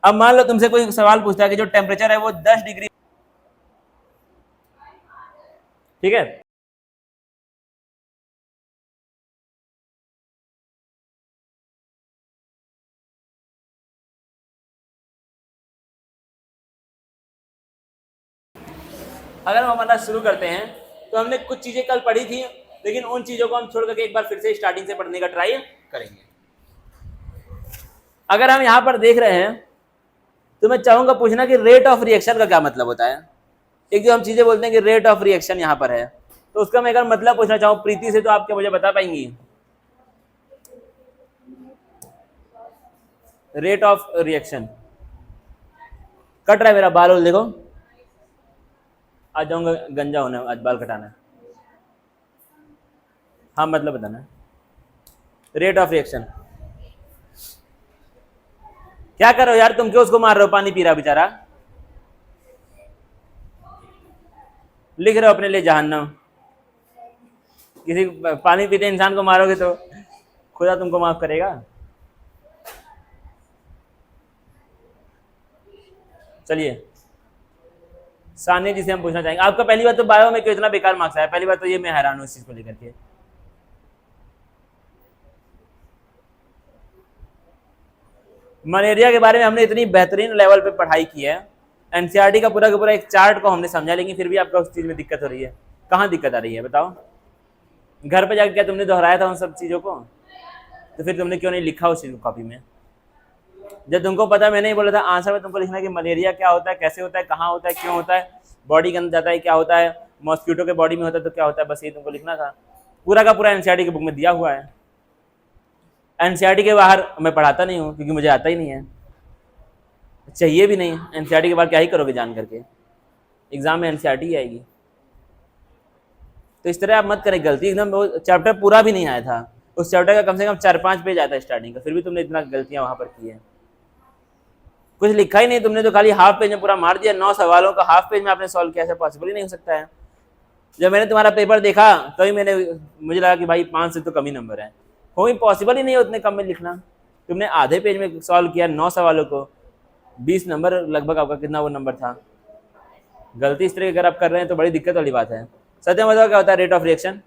अब मान लो तुमसे कोई सवाल पूछता है कि जो टेम्परेचर है वो 10 डिग्री, ठीक है, अगर हम हमारा शुरू करते हैं तो हमने कुछ चीजें कल पढ़ी थी, लेकिन उन चीजों को हम छोड़ करके एक बार फिर से स्टार्टिंग से पढ़ने का ट्राई करेंगे। अगर हम यहां पर देख रहे हैं तो मैं चाहूंगा पूछना कि रेट ऑफ रिएक्शन का क्या मतलब होता है। एक जो हम चीजें बोलते हैं कि रेट ऑफ रिएक्शन यहां पर है, तो उसका मैं अगर मतलब पूछना चाहूँ प्रीति से, तो आप क्या मुझे बता पाएंगी? Rate of reaction. कट रहा है मेरा बाल, देखो आज जाऊंगा गंजा होने, आज बाल कटाना है। हाँ मतलब बताना। रेट ऑफ रिएक्शन क्या करो यार, तुम क्यों उसको मार रहे हो? पानी पी रहा बेचारा, लिख रहे हो अपने लिए जहन्नम। किसी पानी पीते इंसान को मारोगे तो खुदा तुमको माफ करेगा? चलिए सानिया जी से हम पूछना चाहेंगे, आपका पहली बात तो बायो में क्यों इतना बेकार मार्क्स आया? पहली बात तो ये मैं हैरान हूँ इस चीज को लेकर के। मलेरिया के बारे में हमने इतनी बेहतरीन लेवल पे पढ़ाई की है, एनसीईआरटी का पूरा एक चार्ट को हमने समझा, लेकिन फिर भी आपका उस चीज में दिक्कत हो रही है। कहाँ दिक्कत आ रही है बताओ? घर पे जाकर क्या तुमने दोहराया था उन सब चीजों को? तो फिर तुमने क्यों नहीं लिखा उस चीज को कॉपी में? जब तुमको पता, मैंने ही बोला था आंसर में तुमको लिखना है कि मलेरिया क्या होता है, कैसे होता है, कहाँ होता है, क्यों होता है, बॉडी के अंदर जाता है क्या होता है, मॉस्किटो के बॉडी में होता है तो क्या होता है, बस ये तुमको लिखना था। पूरा का पूरा एनसीईआरटी की बुक में दिया हुआ है। एनसीईआरटी के बाहर मैं पढ़ाता नहीं हूँ क्योंकि मुझे आता ही नहीं है, चाहिए भी नहीं। एनसीईआरटी के बाहर क्या ही करोगे जान करके, एग्जाम में एनसीईआरटी ही आएगी। तो इस तरह आप मत करें गलती, एकदम वो चैप्टर पूरा भी नहीं आया था, उस चैप्टर का कम से कम 4-5 पेज आता है स्टार्टिंग का, फिर भी तुमने इतना गलतियां वहां पर की है। कुछ लिखा ही नहीं तुमने, तो खाली हाफ पेज में पूरा मार दिया। 9 सवालों का हाफ पेज में आपने सॉल्व किया, ऐसा पॉसिबल ही नहीं हो सकता है। जब मैंने तुम्हारा पेपर देखा तभी मुझे लगा कि भाई 5 से तो कम ही नंबर है, हो ही पॉसिबल ही नहीं है उतने कम में लिखना। तुमने आधे पेज में सॉल्व किया 9 सवालों को, 20 नंबर लगभग आपका कितना वो नंबर था। गलती इस तरह की अगर आप कर रहे हैं तो बड़ी दिक्कत वाली बात है। सत्य बताओ क्या होता है रेट ऑफ रिएक्शन?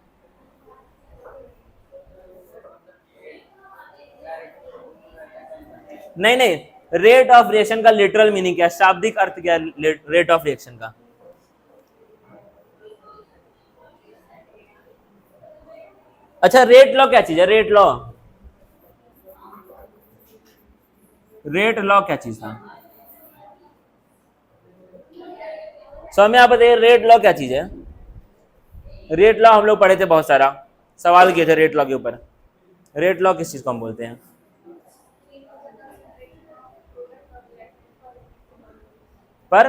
नहीं नहीं, रेट ऑफ रिएक्शन का लिटरल मीनिंग क्या है, शाब्दिक अर्थ क्या है रेट ऑफ रिएक्शन का? अच्छा रेट लॉ क्या चीज है? रेट लॉ, रेट लॉ क्या चीज था? स्वामी आप बताइए रेट लॉ क्या चीज है? रेट लॉ हम लोग पढ़े थे, बहुत सारा सवाल किए थे रेट लॉ के ऊपर। रेट लॉ किस चीज को हम बोलते हैं? पर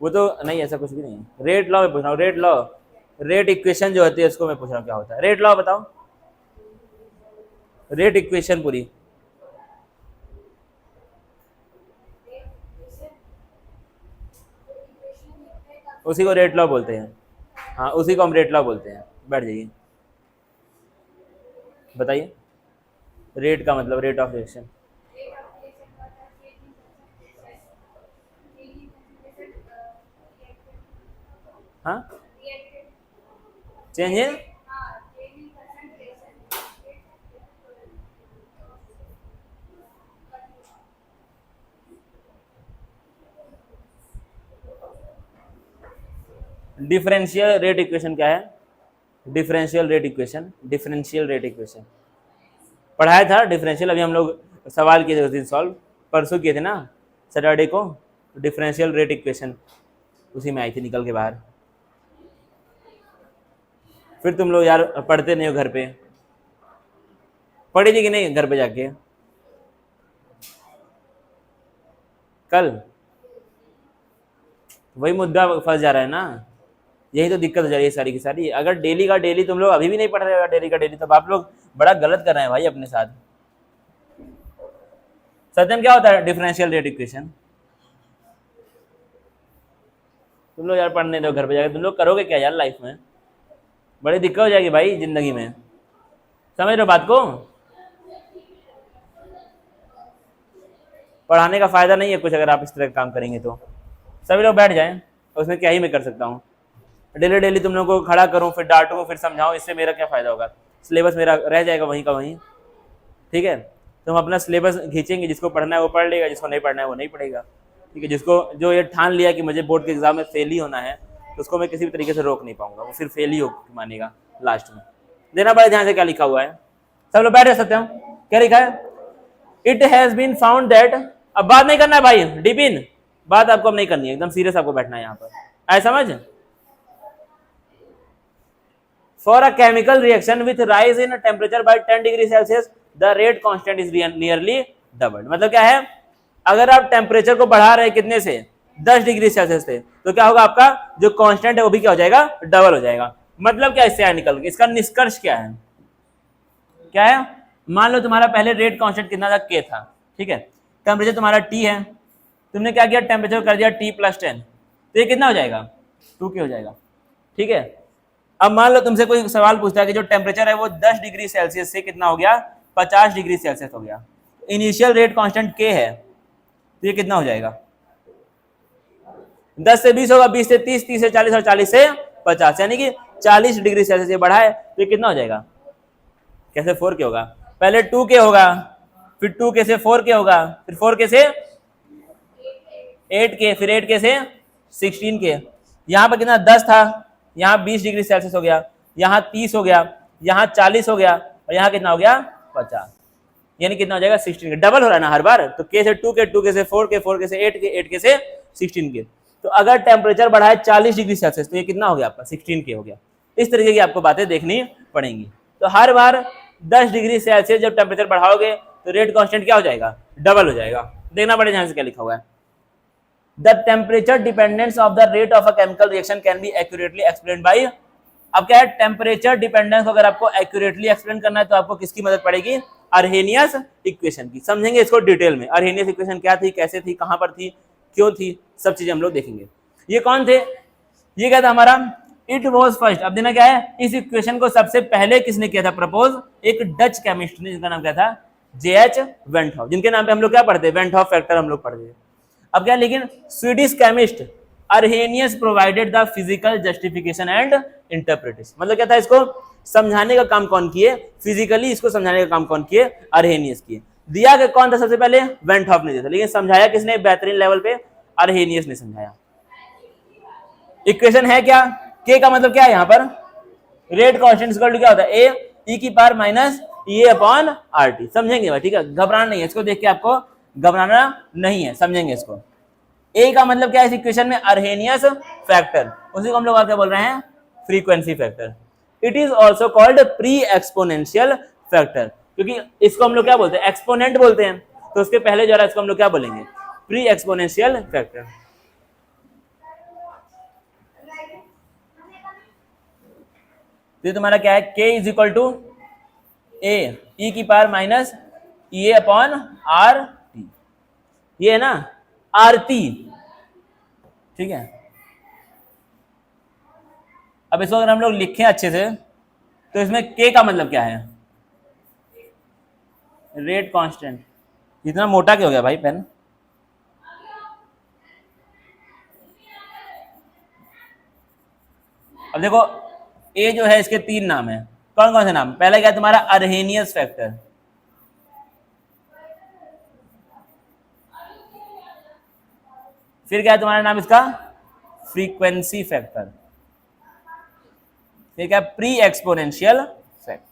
वो तो नहीं, ऐसा कुछ भी नहीं है। रेट लॉ में पूछ रहा हूँ, रेट लॉ, रेट इक्वेशन जो होती है उसको मैं पूछ रहा हूँ क्या होता है। रेट लॉ बताओ, रेट इक्वेशन पूरी। उसी को रेट लॉ बोलते हैं। हाँ उसी को हम रेट लॉ बोलते हैं। बैठ जाइए, बताइए रेट का मतलब, रेट ऑफ रिएक्शन। हाँ change in, differential rate equation क्या है? Differential rate equation, differential rate equation पढ़ाया था। डिफरेंशियल अभी हम लोग सवाल किए थे उस दिन, सॉल्व परसों किए थे ना सैटरडे को। डिफरेंशियल रेट इक्वेशन उसी में आई थी निकल के बाहर। फिर तुम लोग यार पढ़ते नहीं हो घर पे, पढ़ी थी कि नहीं घर पे जाके कल? वही मुद्दा फंस जा रहा है ना, यही तो दिक्कत हो जा रही है सारी की सारी। अगर डेली का डेली तुम लोग अभी भी नहीं पढ़ रहे हो डेली का डेली, तो आप लोग बड़ा गलत कर रहे हैं भाई अपने साथ। सत्यम क्या होता है डिफरेंशियल रेट इक्वेशन? तुम लोग यार पढ़ने दो घर पे जाकर, तुम लोग करोगे क्या यार लाइफ में? बड़ी दिक्कत हो जाएगी भाई जिंदगी में, समझ रहे हो बात को? पढ़ाने का फायदा नहीं है कुछ अगर आप इस तरह का काम करेंगे तो। सभी लोग बैठ जाएं, उसमें क्या ही मैं कर सकता हूँ। डेली डेली तुम लोगों को खड़ा करूँ, फिर डांटूँ, फिर समझाऊँ, इससे मेरा क्या फ़ायदा होगा। सिलेबस मेरा रह जाएगा वहीं का वहीं। ठीक है, तो हम अपना सिलेबस खींचेंगे, जिसको पढ़ना है वो पढ़ लेगा, जिसको नहीं पढ़ना है वो नहीं पढ़ेगा। ठीक है, जिसको जो ये ठान लिया कि मुझे बोर्ड के एग्जाम में फेल ही होना है, तो उसको मैं किसी भी तरीके से रोक नहीं पाऊंगा, वो फिर फेल ही हो मानेगा लास्ट में। देना बड़े ध्यान से क्या लिखा हुआ है, सब लोग बैठे सकते हो। क्या लिखा है? It has been found that, अब बात नहीं करना है भाई डिपिन, बात आपको अब नहीं करनी है, एकदम सीरियस आपको बैठना है यहाँ पर, आए समझ। For a chemical reaction with rise in temperature by 10 degree Celsius the rate constant is nearly doubled. मतलब क्या है, अगर आप टेम्परेचर को बढ़ा रहे हैं कितने से, 10 डिग्री सेल्सियस से, तो क्या होगा, आपका जो कांस्टेंट है वो भी क्या हो जाएगा, डबल हो जाएगा। मतलब क्या इससे निकल के, इसका निष्कर्ष क्या है, क्या है, मान लो तुम्हारा पहले रेट कांस्टेंट कितना था, के था, ठीक है, टेम्परेचर तुम्हारा टी है, तुमने क्या किया, टेम्परेचर कर दिया T+10, तो ये कितना हो जाएगा, 2K हो जाएगा। ठीक है, अब मान लो तुमसे कोई सवाल पूछता है कि जो टेम्परेचर है वो 10 डिग्री सेल्सियस से कितना हो गया, 50 डिग्री सेल्सियस हो गया, इनिशियल रेट कांस्टेंट K है, तो ये कितना हो जाएगा, 10 से 20 होगा, 20 से 30, 30 से 40 और 40 से 50, यानी कि 40 डिग्री सेल्सियस बढ़ा है, तो ये कितना हो जाएगा, कैसे 4K होगा, पहले 2K होगा, फिर 2K से 4K होगा, फिर 4K से 8K, फिर 8K से 16K। यहाँ पर कितना 10 था, यहाँ 20 डिग्री सेल्सियस हो गया, यहाँ 30 हो गया, यहाँ 40 हो गया, और यहाँ कितना हो गया 50, यानी कितना हो जाएगा 16K। डबल हो रहा है ना हर बार, तो K से 2K, 2K से 4K, 4K से 8K, 8K से 16K। तो अगर टेम्परेचर बढ़ा है 40 डिग्री सेल्सियस, तो ये कितना हो गया आपका 16K हो गया। इस तरीके की आपको बातें देखनी पड़ेंगी। तो हर बार 10 डिग्री सेल्सियस जब टेम्परेचर बढ़ाओगे तो रेट कांस्टेंट क्या हो जाएगा, डबल हो जाएगा। देखना बड़े ध्यान से क्या लिखा हुआ है, the temperature dependence of the rate of a chemical reaction can be accurately explained bye. अब क्या है, टेम्परेचर डिपेंडेंस अगर आपको एक्यूरेटली एक्सप्लेन करना है तो आपको किसकी मदद पड़ेगी, अर्हेनियस इक्वेशन की। समझेंगे इसको डिटेल में, अर्हेनियस इक्वेशन क्या थी, कैसे थी, कहां पर थी, क्यों थी, सब चीजें हम लोग देखेंगे। ये कौन थे, ये क्या था हमारा, इट वॉज फर्स्ट। अब देना क्या है, इस इक्वेशन को सबसे पहले किसने किया था प्रपोज, एक डच केमिस्ट ने, जिनका नाम क्या था, J.H. वेंट हॉफ, जिनके नाम पे हम लोग क्या पढ़ते हैं, वेंट हॉफ फैक्टर हम लोग पढ़ते हैं। अब क्या, लेकिन Swedish chemist Arrhenius provided the physical justification and interpretation. मतलब क्या था, इसको समझाने का काम कौन किए, फिजिकली इसको समझाने का काम कौन किए, अर्हेनियस किए। दिया कि कौन था सबसे पहले, वेंट हॉफ ने दिया था, लेकिन समझाया किसने बेहतरीन लेवल पे, अर्हेनियस ने समझाया। इक्वेशन है क्या, के का मतलब क्या है यहाँ पर, रेट कांस्टेंट इक्वल टू क्या होता है, ए ई की power minus A upon R T. समझेंगे भाई, ठीक है, घबराना नहीं है, इसको देख के आपको घबराना नहीं है, समझेंगे इसको। ए का मतलब क्या है इस इक्वेशन में, अर्हेनियस फैक्टर, उसी को हम लोग क्या बोल रहे हैं, frequency factor. It is also called pre exponential factor, क्योंकि इसको हम लोग क्या बोलते हैं, एक्सपोनेंट बोलते हैं, तो उसके पहले जो है इसको हम लोग क्या बोलेंगे, प्री एक्सपोनेंशियल फैक्टर। तो तुम्हारा क्या है, k इज इक्वल टू ए ई की power minus A upon R T, ये है ना आरती, ठीक है। अब इसको अगर हम लोग लिखें अच्छे से, तो इसमें k का मतलब क्या है, रेट कांस्टेंट। इतना मोटा क्यों हो गया भाई पेन, अब देखो ए जो है इसके 3 नाम है, कौन कौन से नाम, पहला क्या है तुम्हारा अर्हेनियस फैक्टर, फिर क्या है तुम्हारा नाम इसका फ्रीक्वेंसी फैक्टर, फिर क्या प्री एक्सपोनेंशियल फैक्टर।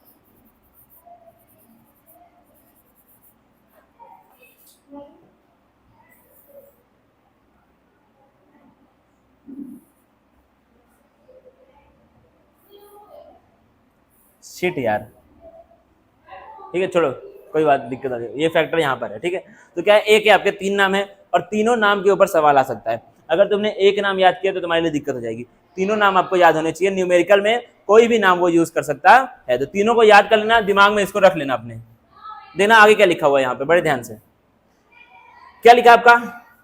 शिट यार, ठीक है छोड़ो, कोई बात दिक्कत आ रही है, ये फैक्टर यहाँ पर है, ठीक है। तो क्या है, एक है आपके 3 नाम है, और तीनों नाम के ऊपर सवाल आ सकता है। अगर तुमने एक नाम याद किया तो तुम्हारे लिए दिक्कत हो जाएगी, तीनों नाम आपको याद होने चाहिए। न्यूमेरिकल में कोई भी नाम वो यूज कर सकता है, तो तीनों को याद कर लेना, दिमाग में इसको रख लेना अपने। देना आगे क्या लिखा हुआ है यहाँ पे, बड़े ध्यान से क्या लिखा आपका,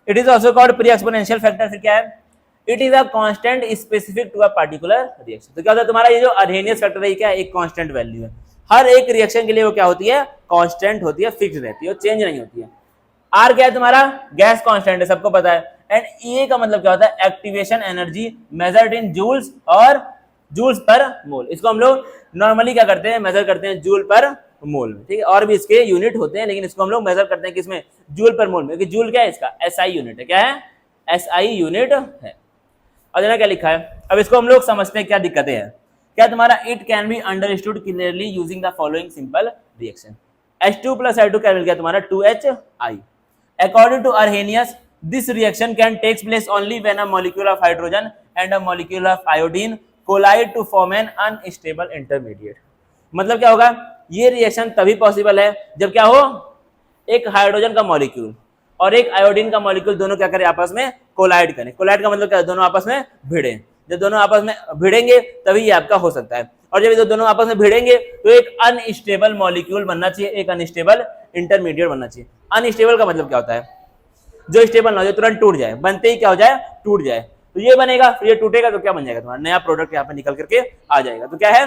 it is also called pre exponential factor. फिर क्या है, it is a constant specific to a particular reaction. तो क्या होता है तुम्हारा ये जो अर्हेनियस फैक्टर है, क्या है, एक कांस्टेंट वैल्यू है, हर एक रिएक्शन के लिए वो क्या होती है, कांस्टेंट होती है, फिक्स रहती है, चेंज नहीं होती है। आर क्या है तुम्हारा, गैस कांस्टेंट है, सबको पता है। एंड ए का मतलब क्या होता है, activation energy measured in joules और जूल्स पर मोल। इसको हम लोग नॉर्मली क्या करते हैं, मेजर करते हैं जूल पर मोल में, ठीक है। और भी इसके यूनिट होते हैं, लेकिन इसको हम लोग मेजर करते हैं किसमें, जूल पर मोल में, क्योंकि जूल क्या है इसका, एसआई यूनिट है। क्या है, एसआई यूनिट है। और देखना क्या लिखा है, अब इसको हम लोग समझते हैं क्या दिक्कतें हैं। क्या तुम्हारा, it can be understood clearly using the following simple reaction. H2 plus H2 क्या मिल गया तुम्हारा, 2HI। According to Arrhenius, this reaction can take place only when a molecule of hydrogen and a molecule of iodine collide to form an unstable intermediate। मतलब क्या होगा, ये reaction तभी possible है जब क्या हो, एक हाइड्रोजन का मॉलिक्यूल और एक आयोडीन का मॉलिक्यूल दोनों क्या करें, आपस में कोलाइड करें। कोलाइड का मतलब क्या है, दोनों आपस में भिड़े। जब दोनों आपस में भिड़ेंगे तभी ये आपका हो सकता है। और जब ये दोनों आपस में भिड़ेंगे तो एक अनस्टेबल मॉलिक्यूल बनना चाहिए, एक अनस्टेबल इंटरमीडिएट बनना चाहिए। अनस्टेबल का मतलब क्या होता है, जो स्टेबल ना हो, जो तुरंत टूट जाए, बनते ही क्या हो जाए, टूट जाए। तो ये बनेगा, फिर ये टूटेगा तो क्या बन जाएगा, तुम्हारा नया प्रोडक्ट यहाँ पे निकल करके आ जाएगा। तो क्या है,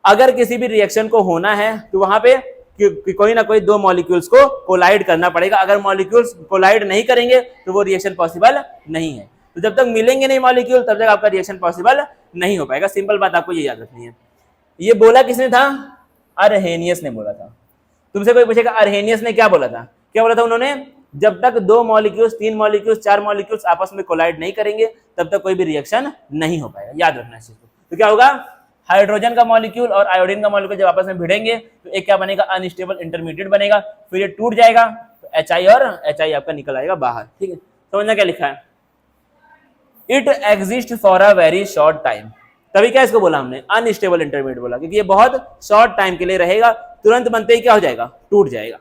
अगर किसी भी रिएक्शन को होना है तो वहां पे कोई ना कोई दो मॉलिक्यूल्स को कोलाइड करना पड़ेगा। अगर मॉलिक्यूल्स कोलाइड नहीं करेंगे तो वो रिएक्शन पॉसिबल नहीं है। तो जब तक मिलेंगे नहीं मॉलिक्यूल तब तक आपका रिएक्शन पॉसिबल नहीं हो पाएगा। सिंपल बात आपको ये याद रखनी है। ये बोला किसने था, अरहेनियस ने बोला था। तुमसे कोई पूछेगा अरहेनियस ने क्या बोला था, क्या बोला था उन्होंने, जब तक दो मॉलिक्यूल्स, तीन मॉलिक्यूल्स, चार मॉलिक्यूल्स आपस में कोलाइड नहीं करेंगे तब तक कोई भी रिएक्शन नहीं हो पाएगा। याद रखना इस चीज को। तो क्या होगा, हाइड्रोजन का मॉलिक्यूल और आयोडीन का मॉलिक्यूल जब आपस में भिड़ेंगे तो एक क्या बनेगा, अनस्टेबल इंटरमीडिएट बनेगा। फिर ये टूट जाएगा तो HI और HI आपका निकल आएगा बाहर। ठीक है, समझना क्या लिखा है, it exist for a very short time. तभी क्या इसको बोला हमने, अनस्टेबल इंटरमीडिएट बोला, क्योंकि ये बहुत शॉर्ट टाइम के लिए रहेगा, तुरंत बनते ही क्या हो जाएगा, टूट जाएगा।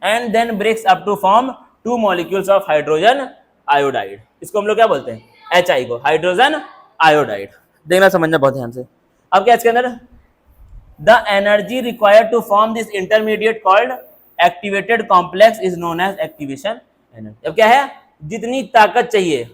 And then breaks up to form two molecules of hydrogen iodide. इसको हम लोग क्या बोलते हैं, HI को, हाइड्रोजन आयोडाइड। देखना समझना बहुत ध्यान से। अब क्या इसके अंदर, the energy required to form this intermediate called activated complex is known as activation energy. अब क्या है, जितनी ताकत चाहिए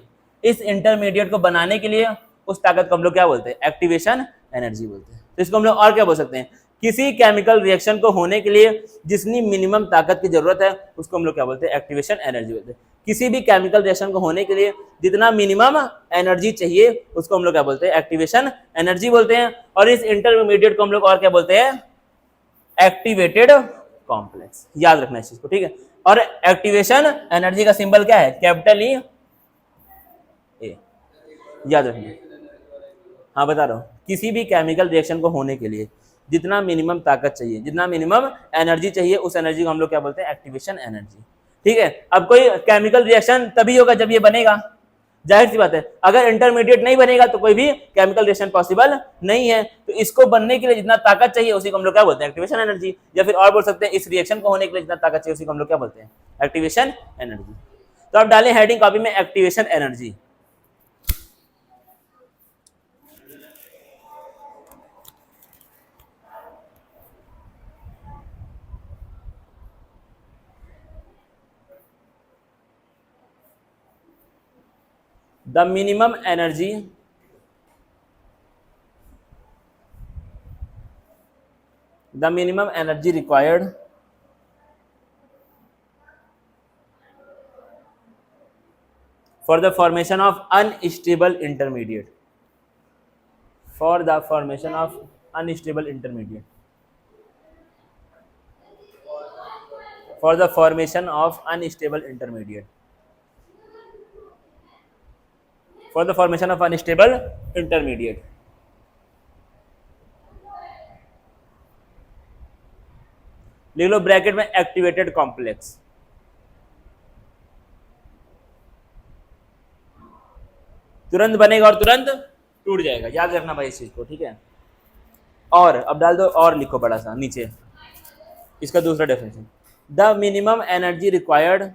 इस इंटरमीडिएट को बनाने के लिए, उस ताकत को हम लोग क्या बोलते हैं, एक्टिवेशन एनर्जी बोलते हैं। तो इसको हम लोग और क्या बोल सकते हैं, किसी केमिकल रिएक्शन को होने के लिए जितनी मिनिमम ताकत की जरूरत है उसको हम लोग क्या बोलते हैं, एक्टिवेशन एनर्जी बोलते हैं। किसी भी केमिकल रिएक्शन को होने के लिए जितना मिनिमम एनर्जी चाहिए उसको हम लोग क्या बोलते हैं, एक्टिवेशन एनर्जी बोलते हैं। और इस इंटरमीडिएट को हम लोग और क्या बोलते हैं, एक्टिवेटेड कॉम्प्लेक्स। याद रखना इस चीज को, ठीक है। और एक्टिवेशन एनर्जी का सिंबल क्या है, कैपिटल ई ए। याद रखना, हाँ बता रहा हूं, किसी भी केमिकल रिएक्शन को होने के लिए जितना मिनिमम ताकत चाहिए, जितना मिनिमम एनर्जी चाहिए, उस एनर्जी को हम लोग क्या बोलते हैं, एक्टिवेशन एनर्जी। ठीक है, अब कोई केमिकल रिएक्शन तभी होगा जब ये बनेगा, जाहिर सी बात है। अगर इंटरमीडिएट नहीं बनेगा तो कोई भी केमिकल रिएक्शन पॉसिबल नहीं है। तो इसको बनने के लिए जितना ताकत चाहिए उसी को हम लोग क्या बोलते हैं, एक्टिवेशन एनर्जी। या फिर और बोल सकते हैं, इस रिएक्शन को होने के लिए जितना ताकत चाहिए उसी को हम लोग क्या बोलते हैं, एक्टिवेशन एनर्जी। तो आप डालें हेडिंग कॉपी में activation energy. The minimum energy required for the formation of unstable intermediate, for the formation of unstable intermediate, for the formation of unstable intermediate, for the formation of unstable intermediate। लिख लो bracket में activated complex. तुरंत बनेगा और तुरंत टूट जाएगा, याद रखना भाई इस चीज को, ठीक है। और अब डाल दो, और लिखो बड़ा सा नीचे इसका दूसरा definition, the minimum energy required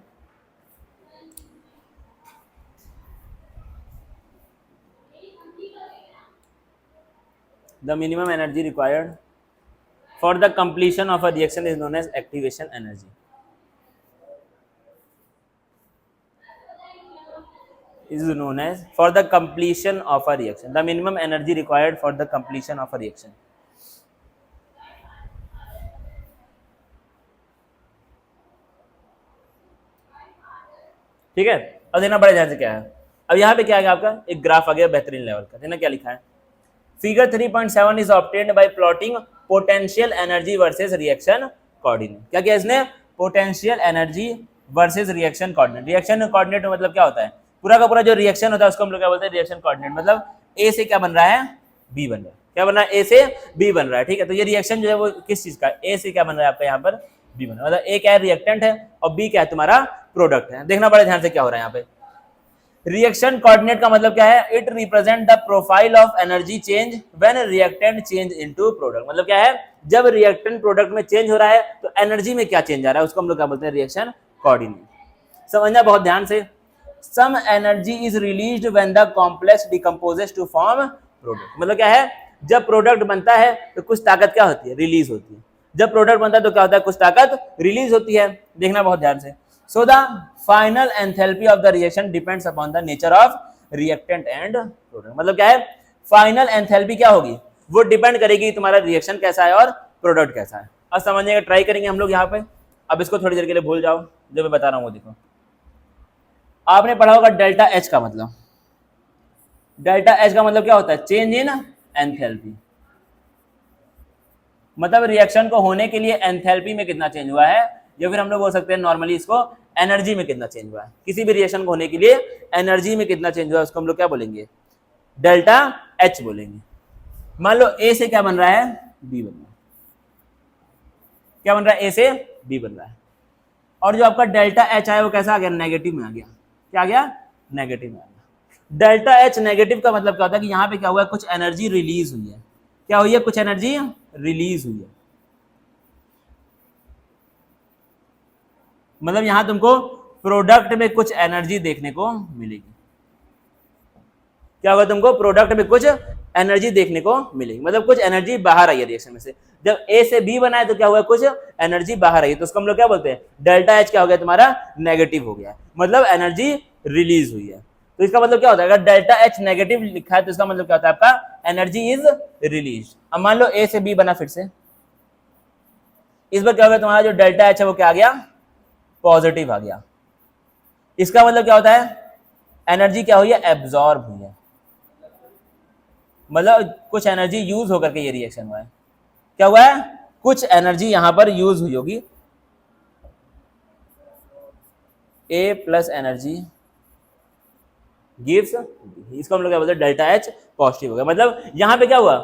for the completion of a reaction is known as activation energy। Is known as for the completion of a reaction, the minimum energy required for the completion of a reaction। ठीक है। अब देखना बड़े ध्यान से क्या है। अब यहाँ पे क्या आ गया आपका एक ग्राफ आ गया बेहतरीन लेवल का, देखना क्या लिखा है। Figure 3.7 is obtained by plotting potential energy versus reaction coordinate. क्या किया इसने, potential energy versus reaction coordinate. Reaction coordinate मतलब क्या होता है, पूरा का पूरा जो रिएक्शन होता है उसको हम लोग क्या बोलते हैं, रिएक्शन कोऑर्डिनेट। मतलब ए से क्या बन रहा है, बी बन रहा है। क्या बन रहा है, ए से बी बन रहा है। ठीक है, तो ये रिएक्शन जो है वो किस चीज का, ए से क्या बन रहा है आपका यहाँ पर बी बन रहा है। मतलब ए क्या है, रिएक्टेंट है, और बी क्या है, तुम्हारा प्रोडक्ट है। देखना बड़े ध्यान से क्या हो रहा है यहाँ पे। रिएक्शन कोऑर्डिनेट का मतलब क्या है, it represent the profile of energy change when reactant change into product. मतलब क्या है, जब रिएक्टेंट प्रोडक्ट में चेंज हो रहा है तो एनर्जी में क्या चेंज आ रहा है, उसको हम लोग क्या बोलते हैं, रिएक्शन कोऑर्डिनेट। समझना बहुत ध्यान से। Some energy is released when the complex decomposes to form product. मतलब क्या है, जब प्रोडक्ट बनता है तो कुछ ताकत क्या होती है, रिलीज होती है। जब प्रोडक्ट बनता है तो क्या होता है, कुछ ताकत रिलीज होती है। देखना बहुत ध्यान से। So the final enthalpy of the reaction depends upon the nature of reactant and product। मतलब क्या है, फाइनल एंथैल्पी क्या होगी, वो डिपेंड करेगी तुम्हारा रिएक्शन कैसा है और प्रोडक्ट कैसा है। अब समझने का ट्राई करेंगे हम लोग यहाँ पे। अब इसको थोड़ी देर के लिए भूल जाओ, जो मैं बता रहा हूँ वो देखो। आपने पढ़ा होगा डेल्टा एच का मतलब, डेल्टा एच का मतलब क्या होता है, चेंज इन एंथैल्पी। मतलब रिएक्शन को होने के लिए एंथैल्पी में कितना चेंज हुआ है, या फिर हम लोग बोल सकते हैं नॉर्मली इसको एनर्जी में कितना चेंज हुआ है। किसी भी रिएक्शन को होने के लिए एनर्जी में कितना चेंज हुआ है उसको हम लोग क्या बोलेंगे, डेल्टा एच बोलेंगे। मान लो ए से क्या बन रहा है, बी बन रहा है। क्या बन रहा है, ए से बी बन रहा है, और जो आपका डेल्टा एच आया वो कैसा आ गया, नेगेटिव में आ गया। क्या आ गया, नेगेटिव में आ गया। डेल्टा एच नेगेटिव का मतलब क्या होता है कि यहाँ पे क्या हुआ है, कुछ एनर्जी रिलीज हुई है। क्या हुई है, कुछ एनर्जी रिलीज हुई है। मतलब यहां तुमको प्रोडक्ट में कुछ एनर्जी देखने को मिलेगी। क्या होगा, तुमको प्रोडक्ट में कुछ एनर्जी देखने को मिलेगी। मतलब कुछ एनर्जी बाहर आई है रिएक्शन में से। जब ए से बी बना है तो क्या हुआ, कुछ एनर्जी बाहर आई है, तो उसको हम लोग क्या बोलते हैं, डेल्टा एच क्या हो गया तुम्हारा, नेगेटिव हो गया। मतलब एनर्जी रिलीज हुई है। तो इसका मतलब क्या होता है, अगर डेल्टा एच नेगेटिव लिखा है तो इसका मतलब क्या होता है, आपका एनर्जी इज रिलीज। अब मान लो ए से बी बना फिर से, इस बार क्या होगा, तुम्हारा जो डेल्टा एच है वो क्या आ गया, पॉजिटिव आ गया। इसका मतलब क्या होता है, एनर्जी क्या हुई है, एब्जॉर्ब हुई है। मतलब कुछ एनर्जी यूज होकर के ये रिएक्शन हुआ है। क्या हुआ है, कुछ एनर्जी यहां पर यूज हुई होगी। ए प्लस एनर्जी गिव्स, इसको हम लोग क्या बोलते हैं, डेल्टा एच पॉजिटिव हो गया। मतलब यहां पे क्या हुआ,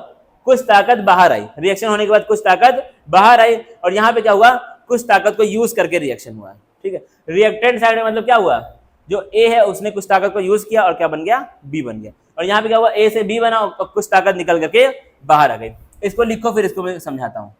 कुछ ताकत बाहर आई, रिएक्शन होने के बाद कुछ ताकत बाहर आई, और यहां पे क्या हुआ, कुछ ताकत को यूज करके रिएक्शन हुआ है। ठीक है, रिएक्टेंट साइड में मतलब क्या हुआ, जो ए है उसने कुछ ताकत को यूज किया और क्या बन गया, बी बन गया। और यहाँ पे क्या हुआ, ए से बी बना और कुछ ताकत निकल करके बाहर आ गई। इसको लिखो, फिर इसको मैं समझाता हूं।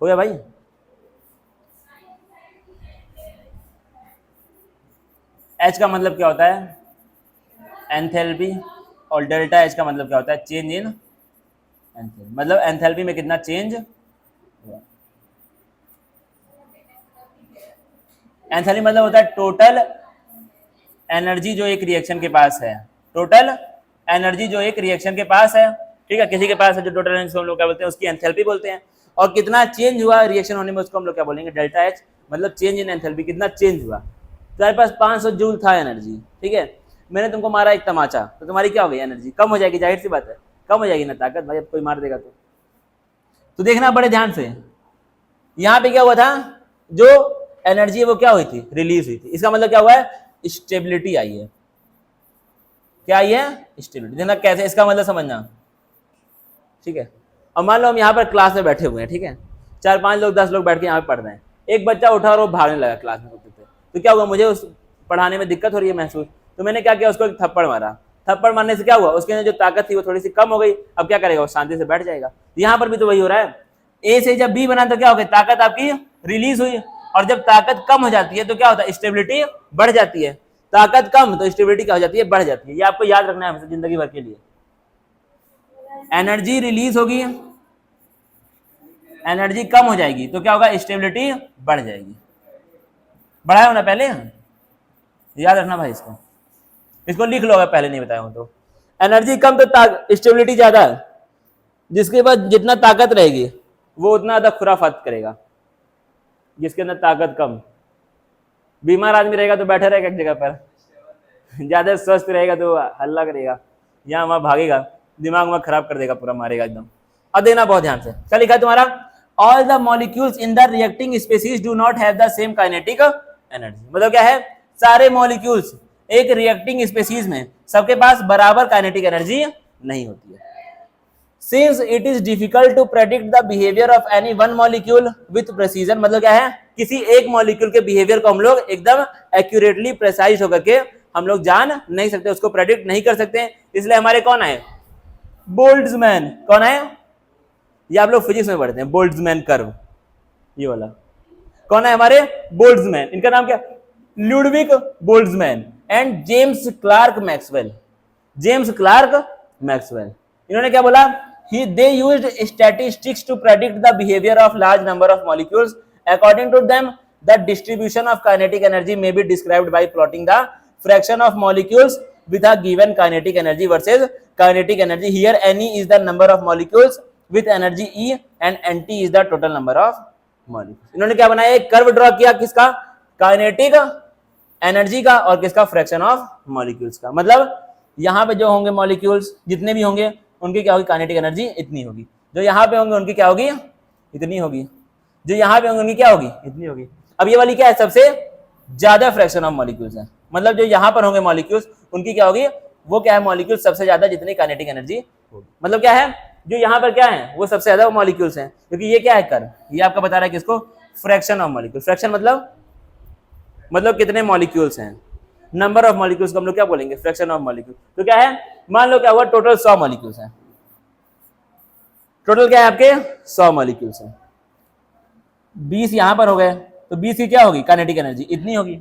हो गया भाई। एच का मतलब क्या होता है, एंथैल्पी, और डेल्टा एच का मतलब क्या होता है, चेंज इन एंथैल्पी। मतलब एंथैल्पी में कितना चेंज हुआ। एंथैल्पी मतलब होता है टोटल एनर्जी जो एक रिएक्शन के पास है, टोटल एनर्जी जो एक रिएक्शन के पास है। ठीक है, किसी के पास है जो टोटल एनर्जी, हम लोग क्या बोलते हैं, उसकी एंथैल्पी बोलते हैं। और कितना चेंज हुआ रिएक्शन होने में, उसको हम लोग क्या बोलेंगे, डेल्टा एच। मतलब चेंज इन एंथैल्पी, कितना चेंज हुआ। तुम्हारे पास 500 जूल था एनर्जी, ठीक है, मैंने तुमको मारा एक तमाचा, तो तुम्हारी क्या हो गई, एनर्जी कम हो जाएगी, जाहिर सी बात है, कम हो जाएगी ना ताकत भाई, अब कोई मार देगा तो देखना बड़े ध्यान से। यहां पे क्या हुआ था, जो एनर्जी है वो क्या हुई थी, रिलीज हुई थी। इसका मतलब क्या हुआ है, स्टेबिलिटी आई है। क्या आई है, स्टेबिलिटी। देखना कैसे, इसका मतलब समझना, ठीक है। अब मान लो हम यहाँ पर क्लास में बैठे हुए हैं, ठीक है, 4-5 लोग 10 लोग बैठ के यहाँ पे पढ़ रहे हैं। एक बच्चा उठा और वो भागने लगा क्लास में कुत्ते से, तो क्या हुआ, मुझे उस पढ़ाने में दिक्कत हो रही है महसूस, तो मैंने क्या किया, उसको एक थप्पड़ मारा। थप्पड़ मारने से क्या हुआ, उसके अंदर जो ताकत थी वो थोड़ी सी कम हो गई। अब क्या करेगा, वो शांति से बैठ जाएगा। यहाँ पर भी तो वही हो रहा है, ए से जब बी बना तो क्या हो गया, ताकत आपकी रिलीज हुई, और जब ताकत कम हो जाती है तो क्या होता है, स्टेबिलिटी बढ़ जाती है। ताकत कम तो स्टेबिलिटी क्या हो जाती है, बढ़ जाती है। ये आपको याद रखना है हमेशा जिंदगी भर के लिए। एनर्जी रिलीज होगी, एनर्जी कम हो जाएगी तो क्या होगा, स्टेबिलिटी बढ़ जाएगी। बढ़ाया होना पहले, याद रखना भाई, इसको लिख लो अगर पहले नहीं बताया हूं तो। एनर्जी कम तो स्टेबिलिटी ज्यादा है, जिसके बाद जितना ताकत रहेगी वो उतना ज्यादा खुराफात करेगा। जिसके अंदर ताकत कम, बीमार आदमी रहेगा तो बैठा रहेगा एक जगह पर, ज्यादा स्वस्थ रहेगा तो हल्ला करेगा, यहाँ वहां भागेगा, दिमाग में खराब कर देगा पूरा, मारेगा एकदम। अब देना बहुत ध्यान से, क्या लिखा है तुम्हारा, all the molecules in the reacting species do not have the same kinetic energy. मतलब क्या है, सारे मॉलिक्यूल्स एक रिएक्टिंग स्पीसीज में सबके पास बराबर काइनेटिक एनर्जी नहीं होती है। Since it is difficult to predict the behavior of any one molecule with precision, मतलब क्या है, किसी एक मॉलिक्यूल के बिहेवियर को हम लोग एकदम एक्यूरेटली प्रेसाइज होकर के हम लोग जान नहीं सकते, उसको प्रेडिक्ट नहीं कर सकते। इसलिए हमारे कौन आए, बोल्ट्जमैन। कौन आए, ये आप लोग फिजिक्स में पढ़ते हैं, बोल्ट्जमैन कर्व, ये वाला। कौन है हमारे, बोल्ट्जमैन। इनका नाम क्या, Ludwig Boltzmann and James Clerk Maxwell. James Clerk Maxwell, इन्होंने क्या बोला, they used statistics to predict the behavior of large number of molecules. According to them, the distribution of kinetic energy may be described by plotting the fraction of molecules with a given kinetic energy versus kinetic energy. Here N is the number of molecules with energy E and Nt is the total number of molecules. इन्होंने क्या बनाया, एक curve draw किया, किसका, kinetic energy का, और किसका, fraction of molecules का। मतलब यहाँ पे जो होंगे मॉलिक्यूल्स जितने भी होंगे उनकी क्या होगी, काइनेटिक एनर्जी इतनी होगी। जो यहाँ पे होंगे उनकी क्या होगी, इतनी होगी। जो यहाँ पे होंगे उनकी क्या होगी, इतनी होगी। अब ये वाली क्या है, सबसे ज्यादा फ्रैक्शन ऑफ मॉलिक्यूल्स है। मतलब जो यहाँ पर होंगे मॉलिक्यूल्स उनकी क्या होगी, वो क्या है, मॉलिक्यूल सबसे ज्यादा जितनी काइनेटिक एनर्जी होगी। मतलब क्या है, जो यहाँ पर क्या है वो सबसे ज्यादा मॉलिक्यूल्स हैं, क्योंकि ये क्या है, कर्व, ये आपका बता रहा है किसको, फ्रैक्शन ऑफ मॉलिक्यूल। फ्रैक्शन मतलब कितने मॉलिक्यूल्स हैं, नंबर ऑफ मॉलिक्यूल्स को हम लोग क्या बोलेंगे, फ्रैक्शन ऑफ मॉलिक्यूल। तो क्या है, मान लो क्या हुआ, टोटल 100 मॉलिक्यूल्स हैं। टोटल क्या है आपके, 100 मॉलिक्यूल्स हैं। 20 यहां पर हो गए तो 20 की क्या होगी, काइनेटिक एनर्जी इतनी होगी।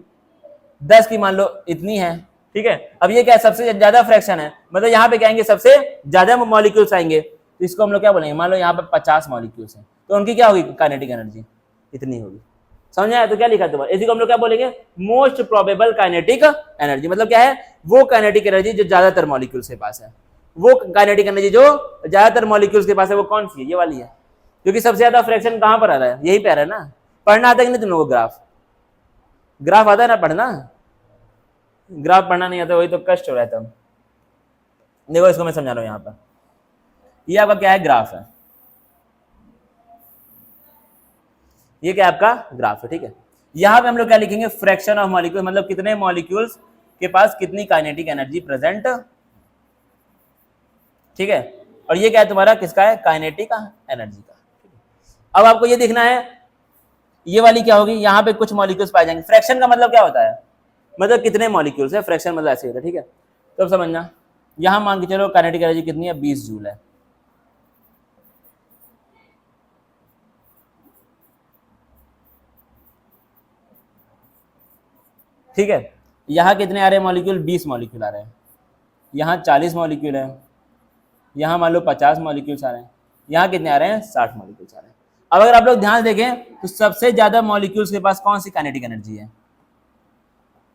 10 की मान लो इतनी है, ठीक है। अब ये क्या है, सबसे ज्यादा फ्रैक्शन है, मतलब यहाँ पे क्या आएंगे, सबसे ज्यादा मॉलिक्यूल्स आएंगे, तो इसको हम लोग क्या बोलेंगे, मान लो यहाँ पे 50 मॉलिक्यूल्स हैं, तो उनकी क्या होगी, काइनेटिक एनर्जी इतनी होगी। समझ आया, तो क्या लिखा तुम्हारा, इसी को हम लोग क्या बोलेंगे, मोस्ट प्रोबेबल काइनेटिक एनर्जी। मतलब क्या है, वो काइनेटिक एनर्जी जो ज्यादातर मॉलिक्यूल्स के पास है, वो काइनेटिक एनर्जी जो ज्यादातर मॉलिक्यूल्स के पास है, वो कौन सी है, ये वाली है। क्योंकि सबसे ज्यादा फ्रैक्शन कहां पर आ रहा है, यही पे आ रहा है ना। पढ़ना आता है कि नहीं तुम लोगों को, ग्राफ आता है ना पढ़ना, ग्राफ पढ़ना नहीं आता वही तो कष्ट हो रहा है। तब देखो इसको मैं समझा रहा हूं, यहाँ पर ये आपका क्या है, ग्राफ है, ये क्या आपका ग्राफ है, ठीक है। यहां पे हम लोग क्या लिखेंगे, फ्रैक्शन ऑफ मॉलिक्यूल, मतलब कितने मॉलिक्यूल्स के पास कितनी काइनेटिक एनर्जी प्रेजेंट, ठीक है। और ये क्या है तुम्हारा, किसका है, काइनेटिक एनर्जी का। अब आपको ये देखना है, ये वाली क्या होगी, यहाँ पे कुछ मॉलिक्यूल्स पाए जाएंगे। फ्रैक्शन का मतलब क्या होता है, मतलब कितने मॉलिक्यूल्स है, फ्रैक्शन मतलब ऐसे होता है, ठीक है। तो अब समझना, यहां मान के चलो काइनेटिक एनर्जी कितनी है, 20 जूल है, ठीक है। यहाँ कितने आ रहे हैं मॉलिक्यूल, 20 मॉलिक्यूल आ रहे हैं। यहाँ 40 मॉलिक्यूल है, यहाँ मान लो 50 मॉलिक्यूल्स आ रहे हैं, यहाँ कितने आ रहे हैं, 60 मॉलिक्यूल्स आ रहे हैं। अब अगर आप लोग ध्यान देखें तो सबसे ज्यादा मॉलिक्यूल्स के पास कौन सी काइनेटिक एनर्जी है,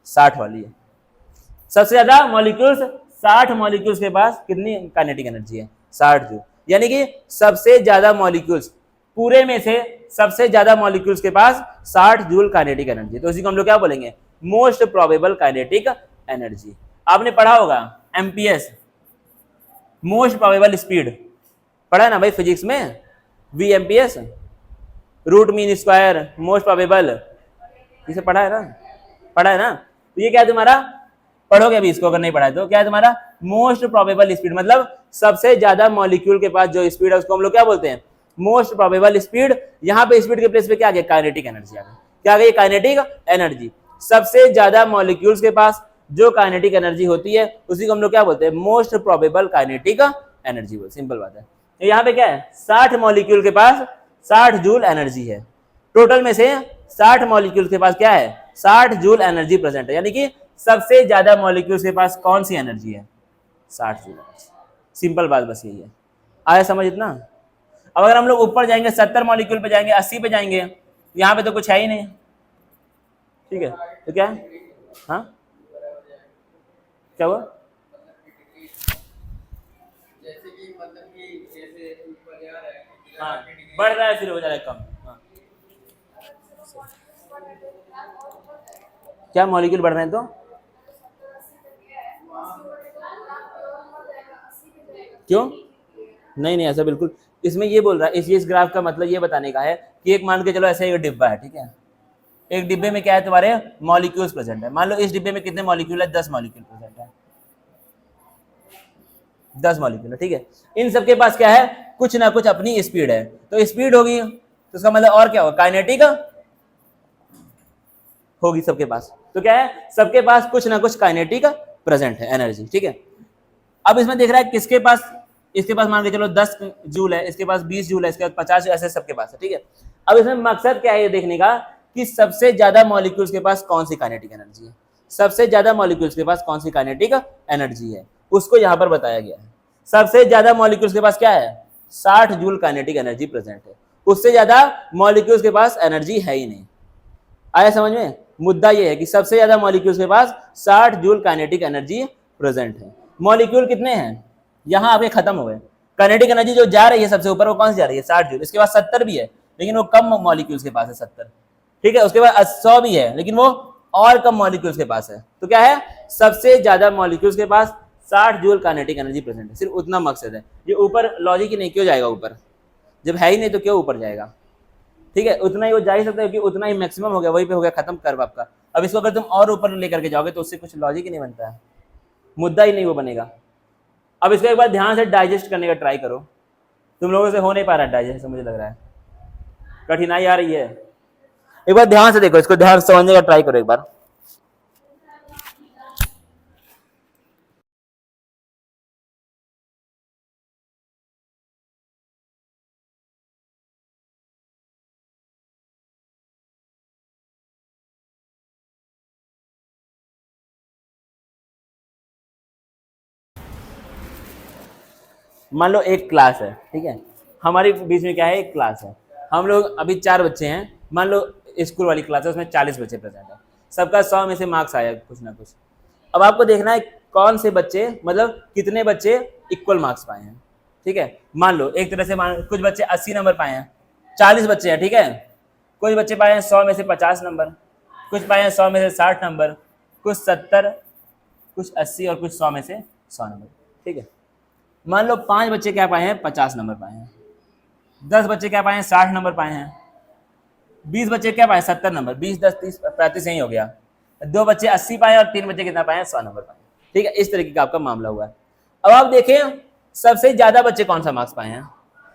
60 वाली है। सबसे ज्यादा मॉलिक्यूल्स, 60 मॉलिक्यूल्स के पास कितनी काइनेटिक एनर्जी है, 60 जूल। यानी कि सबसे ज्यादा मॉलिक्यूल्स, पूरे में से सबसे ज्यादा मॉलिक्यूल्स के पास 60 जूल काइनेटिक एनर्जी। तो इसी को हम लोग क्या बोलेंगे, मोस्ट प्रोबेबल काइनेटिक एनर्जी। आपने पढ़ा होगा एमपीएस, मोस्ट प्रोबेबल स्पीड, पढ़ा है ना भाई फिजिक्स में, VMPS. Root mean square, most probable, इसे पढ़ा है ना, पढ़ा है ना। तो ये क्या है तुम्हारा, पढ़ोगे अभी इसको अगर नहीं पढ़ा है तो, क्या है तुम्हारा मोस्ट प्रोबेबल स्पीड, मतलब सबसे ज्यादा मॉलिक्यूल के पास जो स्पीड है उसको हम लोग क्या बोलते हैं, मोस्ट प्रोबेबल स्पीड। यहाँ पे स्पीड के प्लेस पे क्या आ गया, काइनेटिक एनर्जी आ गई। क्या आ गई, काइनेटिक एनर्जी। सबसे ज्यादा मॉलिक्यूल्स के पास जो काइनेटिक एनर्जी होती है उसी को हम लोग क्या बोलते हैं, मोस्ट प्रोबेबल काइनेटिक एनर्जी बोलते, सिंपल बात है। तो यहाँ पे क्या है, 60 मॉलिक्यूल के पास 60 जूल एनर्जी है। टोटल में से 60 मॉलिक्यूल के पास क्या है, 60 जूल एनर्जी प्रेजेंट है, यानी कि सबसे ज्यादा मॉलिक्यूल्स के पास कौन सी एनर्जी है, 60 जूल एनर्जी। सिंपल बात बस यही है, आया समझ इतना। अब अगर हम लोग ऊपर जाएंगे 70 मॉलिक्यूल पे जाएंगे, 80 पे जाएंगे, यहाँ पे तो कुछ है ही नहीं, ठीक है। तो क्या है, हाँ क्या हुआ, हाँ बढ़ रहा है फिर हो जा रहा है कम, हाँ। क्या मॉलिक्यूल बढ़ रहे हैं तो क्यों, नहीं नहीं ऐसा बिल्कुल, इसमें ये बोल रहा है, इस ग्राफ का मतलब ये बताने का है कि एक मान के चलो ऐसा एक डिब्बा है, ठीक है। एक डिब्बे में क्या है, तुम्हारे मॉलिक्यूल्स प्रेजेंट है। मान लो इस डिब्बे में कितने मॉलिक्यूल है, 10 मॉलिक्यूल प्रेजेंट है, 10 मॉलिक्यूल है, ठीक है। इन सबके पास क्या है, कुछ ना कुछ अपनी स्पीड है, तो स्पीड होगी तो इसका मतलब और क्या होगा, काइनेटिक होगी सबके पास। तो क्या है, सबके पास कुछ ना कुछ काइनेटिक प्रेजेंट है, एनर्जी, ठीक है। अब इसमें देख रहा है किसके पास, इसके पास मान के चलो 10 जूल है, इसके पास 20 जूल है, इसके पास 50, ऐसे सबके पास है, ठीक है। अब इसमें मकसद क्या है ये देखने का कि सबसे ज्यादा मॉलिक्यूल्स के पास कौन सी काइनेटिक एनर्जी है, सबसे ज्यादा मॉलिक्यूल्स के पास कौन सी काइनेटिक एनर्जी है, उसको यहाँ पर बताया गया है। सबसे ज्यादा मॉलिक्यूल्स के पास क्या है, 60 जूल काइनेटिक एनर्जी प्रेजेंट है, उससे ज्यादा मॉलिक्यूल्स के पास एनर्जी है ही नहीं। आया समझ में, मुद्दा ये है कि सबसे ज्यादा मॉलिक्यूल्स के पास 60 जूल काइनेटिक एनर्जी प्रेजेंट है। मॉलिक्यूल कितने हैं, यहाँ आपके खत्म हो गए। काइनेटिक एनर्जी जो जा रही है सबसे ऊपर वो कौन सी जा रही है, 60 जूल। इसके बाद 70 भी है लेकिन वो कम मॉलिक्यूल्स के पास है, 70, ठीक है। उसके बाद 100 भी है लेकिन वो और कम मॉलिक्यूल्स के पास है। तो क्या है, सबसे ज्यादा मॉलिक्यूल्स के पास 60 जूल काइनेटिक एनर्जी प्रेजेंट है, सिर्फ उतना मकसद है। ये ऊपर लॉजिक ही नहीं, क्यों जाएगा ऊपर, जब है ही नहीं तो क्यों ऊपर जाएगा, ठीक है। उतना ही वो जा ही सकता है कि उतना ही मैक्सिमम हो गया, वहीं पे हो गया खत्म कर्व आपका। अब इसको अगर तुम और ऊपर लेकर के जाओगे तो उससे कुछ लॉजिक ही नहीं बनता है, मुद्दा ही नहीं वो बनेगा। अब इसको एक बार ध्यान से डाइजेस्ट करने का ट्राई करो, तुम लोगों से हो नहीं पा रहा है डाइजेस्ट, मुझे लग रहा है कठिनाई आ रही है। एक बार ध्यान से देखो, इसको ध्यान से समझने का ट्राई करो एक बार। मान लो एक क्लास है, ठीक है, हमारे बीच में क्या है, एक क्लास है, हम लोग अभी 4 बच्चे हैं। मान लो स्कूल वाली क्लास है, उसमें 40 बच्चे प्रेजेंट है, सबका 100 में से मार्क्स आया कुछ ना कुछ। अब आपको देखना है कौन से बच्चे, मतलब कितने बच्चे इक्वल मार्क्स पाए हैं, ठीक है। मान लो एक तरह से कुछ बच्चे 80 नंबर पाए हैं, 40 बच्चे हैं, ठीक है। कुछ बच्चे पाए हैं 100 में से 50 नंबर, कुछ पाए हैं 100 में से 60 नंबर, कुछ 70, कुछ 80 और कुछ 100 में से 100 नंबर, ठीक है। मान लो 5 बच्चे क्या पाए हैं, 50 नंबर पाए हैं, 10 बच्चे क्या पाए हैं, 60 नंबर पाए हैं, 20 बच्चे क्या पाए, 70 नंबर, 20 10 30 35 यही हो गया। 2 बच्चे 80 पाए और 3 बच्चे कितना पाए, 100 नंबर पाए, ठीक है। इस तरीके का आपका मामला हुआ है। अब आप देखें सबसे ज्यादा बच्चे कौन सा मार्क्स पाए हैं,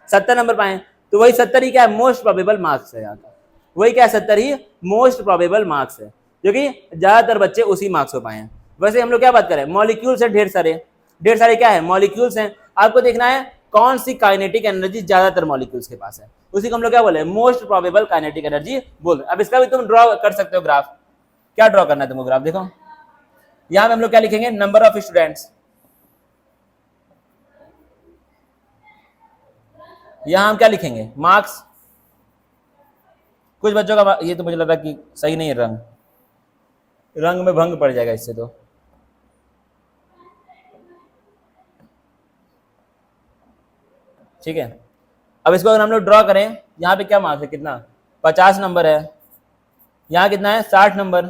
70 नंबर पाए हैं, तो वही 70 ही क्या है, मोस्ट प्रोबेबल मार्क्स है यहाँ का, वही क्या 70 ही मोस्ट प्रोबेबल मार्क्स है, क्योंकि ज्यादातर बच्चे उसी मार्क्स को पाए हैं। वैसे हम लोग क्या बात करें, मॉलिक्यूल्स है ढेर सारे क्या है, मॉलिक्यूल्स हैं। आपको देखना है कौन सी काइनेटिक एनर्जी ज्यादातर मॉलिक्यूल्स के पास है, उसी को हम लोग क्या बोले, मोस्ट प्रोबेबल काइनेटिक एनर्जी बोल रहे हैं। अब इसका भी तुम ड्रॉ कर सकते हो ग्राफ, क्या ड्रॉ करना है तुमको ग्राफ, देखो यहां पे हम लोग क्या लिखेंगे, नंबर ऑफ स्टूडेंट्स, यहां हम क्या लिखेंगे, मार्क्स। कुछ बच्चों का ये तो मुझे लग रहा है कि सही नहीं है, रंग में भंग पड़ जाएगा इससे तो, ठीक है। अब इसको अगर हम लोग ड्रॉ करें, यहाँ पे क्या मार्क्स है, कितना 50 नंबर है, यहाँ कितना है 60 नंबर,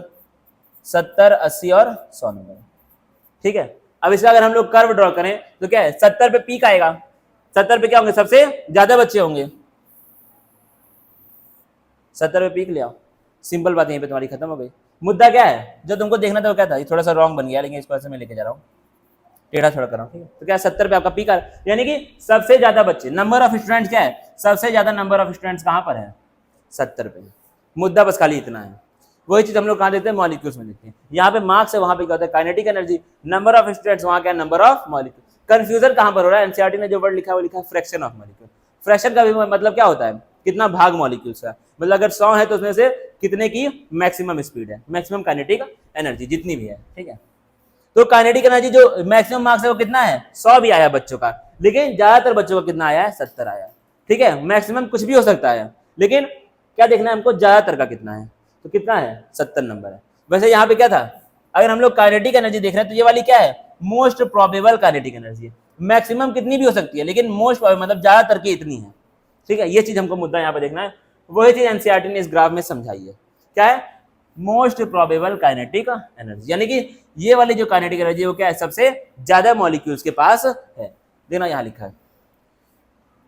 70 80 और 100 नंबर, ठीक है। अब इसका अगर हम लोग कर्व ड्रॉ करें तो क्या है, 70 पे पीक आएगा, 70 पे क्या होंगे, सबसे ज्यादा बच्चे होंगे, 70 पे पीक ले आओ, सिंपल बात यहीं पे तुम्हारी खत्म हो गई। मुद्दा क्या है जो तुमको देखना था वो क्या था, ये थोड़ा सा रॉन्ग बन गया लेकिन इसको ऐसे मैं लेके जा रहा हूँ, टेढ़ा थोड़ा कर रहा हूँ, ठीक है। तो क्या 70 पे आपका पीक आ रहा है, यानी कि सबसे ज्यादा बच्चे, नंबर ऑफ स्टूडेंट्स क्या है, सबसे ज्यादा नंबर ऑफ स्टूडेंट्स कहाँ पर है, 70 पे। मुद्दा बस खाली इतना है। वही चीज हम लोग कहाँ देते हैं, मॉलिक्यूल्स में देते हैं। यहाँ पे मार्क्स है, वहां पे क्या होता है, kinetic energy, number of students, वहां क्या, नंबर ऑफ मॉलिक्यूल। कंफ्यूजन कहाँ पर हो रहा है, एनसीईआरटी ने जो वर्ड लिखा है वो लिखा है फ्रैक्शन ऑफ मॉलिक्यूल। फ्रैक्शन का भी मतलब क्या होता है, कितना भाग मॉलिक्यूल्स का, मतलब अगर 100 है तो उसमें से कितने की मैक्सिमम स्पीड है, मैक्सिमम काइनेटिक एनर्जी जितनी भी है, ठीक है। तो काइनेटिक एनर्जी जो मैक्सिमम मार्क्स है वो कितना है, 100 भी आया बच्चों का, लेकिन ज्यादातर बच्चों का कितना आया है, 70 आया, ठीक है। मैक्सिमम कुछ भी हो सकता है, लेकिन क्या देखना है हमको, ज्यादातर का कितना है, तो कितना है, 70 नंबर है। वैसे यहाँ पे क्या था, अगर हम लोग काइनेटिक एनर्जी देख रहे हैं तो ये वाली क्या है, मोस्ट प्रोबेबल काइनेटिक एनर्जी है। मैक्सिमम कितनी भी हो सकती है, लेकिन मोस्ट मतलब ज्यादातर की इतनी है, ठीक है। ये चीज हमको मुद्दा यहाँ पे देखना है, वही चीज एनसीईआरटी ने इस ग्राफ में समझाई है, क्या है, मोस्ट प्रोबेबल काइनेटिक एनर्जी, यानी कि ये वाली जो काइनेटिक एनर्जी वो क्या है, सबसे ज्यादा मॉलिक्यूल्स के पास है। देखना यहाँ लिखा है,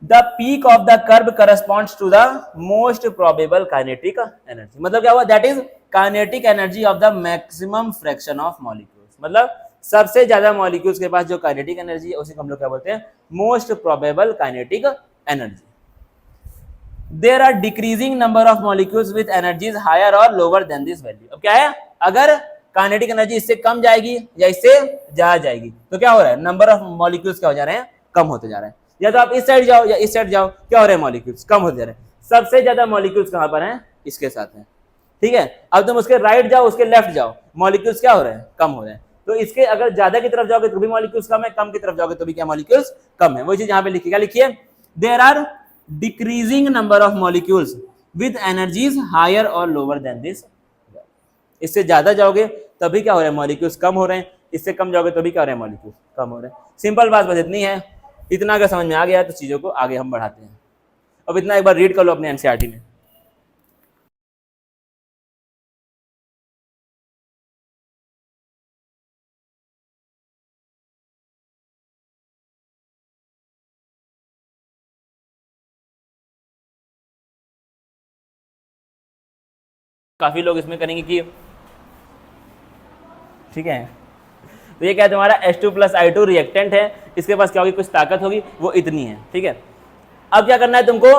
the peak of the curve corresponds to the most probable kinetic energy. मतलब क्या हुआ, that is kinetic energy of the maximum fraction of molecules. मतलब सबसे ज्यादा मॉलिक्यूल्स के पास जो काइनेटिक एनर्जी है उसे हम लोग क्या बोलते हैं, most probable kinetic energy. There are decreasing number of molecules with energies higher और लोअर देन दिस वैल्यू। अब क्या है, अगर काइनेटिक एनर्जी इससे कम जाएगी या इससे ज्यादा जाएगी तो क्या हो रहा है, नंबर ऑफ मॉलिक्यूल्स क्या हो जा रहे हैं, कम होते जा रहे हैं। या तो आप इस साइड जाओ या इस साइड जाओ, क्या हो रहे हैं, मॉलिक्यूल्स कम होते जा रहे हैं। सबसे ज्यादा मॉलिक्यूल्स कहां पर हैं, इसके साथ हैं, ठीक है। अब तुम उसके राइट जाओ, उसके लेफ्ट जाओ, मॉलिक्यूल्स क्या हो रहे हैं, कम हो रहे हैं। तो इसके अगर ज्यादा की तरफ जाओगे तो भी मॉलिक्यूल्स कम है, कम की तरफ जाओगे तो भी क्या मॉलिक्यूल्स कम है। वही चीज यहाँ पे लिखी, क्या लिखिए, there are decreasing number of molecules with energies higher और लोअर देन दिस। इससे ज्यादा जाओगे तभी क्या हो रहा है, मॉलिक्यूल्स कम हो रहे हैं, इससे कम जाओगे तभी क्या हो रहा है, मॉलिक्यूल्स कम हो रहे हैं। सिंपल बात बस इतनी है। इतना अगर समझ में आ गया तो चीजों को आगे हम बढ़ाते हैं। अब इतना एक बार रीड कर लो अपने एनसीईआरटी में। काफी लोग इसमें करेंगे कि ठीक है, तो ये क्या है, तुम्हारा H2 + I2 रिएक्टेंट है, इसके पास क्या होगी, कुछ ताकत होगी, वो इतनी है, ठीक है। अब क्या करना है तुमको,